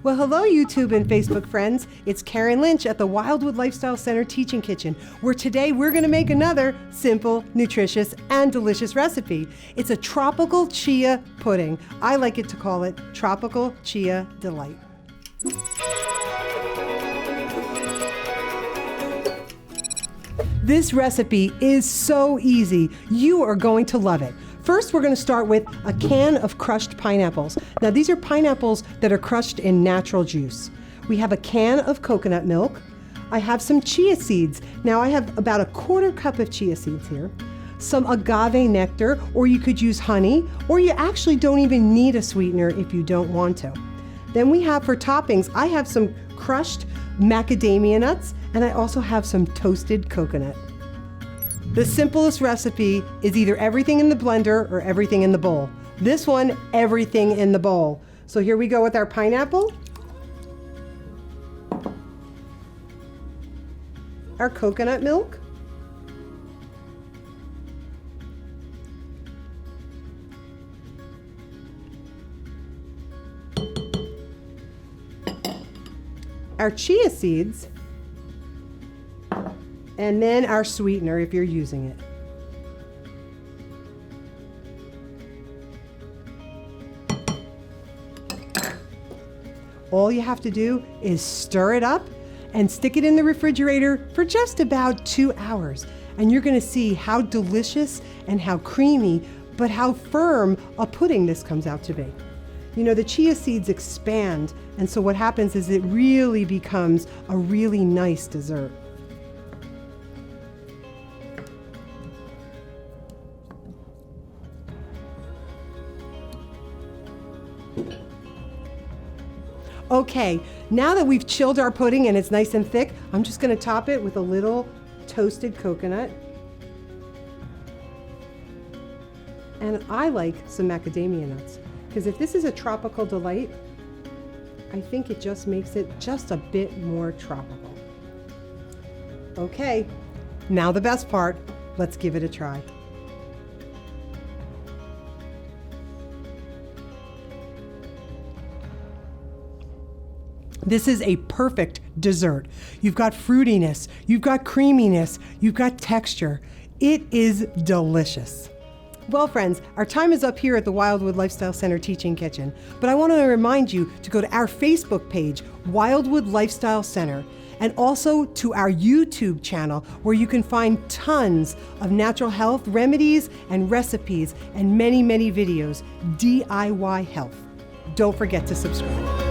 Well, hello, YouTube and Facebook friends. It's Carin Lynch at the Wildwood Lifestyle Center Teaching Kitchen, where today we're going to make another simple, nutritious, and delicious recipe. It's a tropical chia pudding. I like it to call it Tropical Chia Delight. This recipe is so easy. You are going to love it. First, we're going to start with a can of crushed pineapples. Now, these are pineapples that are crushed in natural juice. We have a can of coconut milk. I have some chia seeds. Now, I have about a quarter cup of chia seeds here. Some agave nectar, or you could use honey, or you actually don't even need a sweetener if you don't want to. Then we have for toppings, I have some crushed macadamia nuts, and I also have some toasted coconut. The simplest recipe is either everything in the blender or everything in the bowl. This one, everything in the bowl. So here we go with our pineapple, our coconut milk, our chia seeds, and then our sweetener if you're using it. All you have to do is stir it up and stick it in the refrigerator for just about 2 hours. And you're gonna see how delicious and how creamy, but how firm a pudding this comes out to be. You know, the chia seeds expand, and so what happens is it really becomes a really nice dessert. Okay, now that we've chilled our pudding and it's nice and thick, I'm just going to top it with a little toasted coconut. And I like some macadamia nuts, because if this is a tropical delight, I think it just makes it just a bit more tropical. Okay, now the best part, let's give it a try. This is a perfect dessert. You've got fruitiness, you've got creaminess, you've got texture. It is delicious. Well, friends, our time is up here at the Wildwood Lifestyle Center Teaching Kitchen, but I want to remind you to go to our Facebook page, Wildwood Lifestyle Center, and also to our YouTube channel, where you can find tons of natural health remedies and recipes and many, many videos, DIY health. Don't forget to subscribe.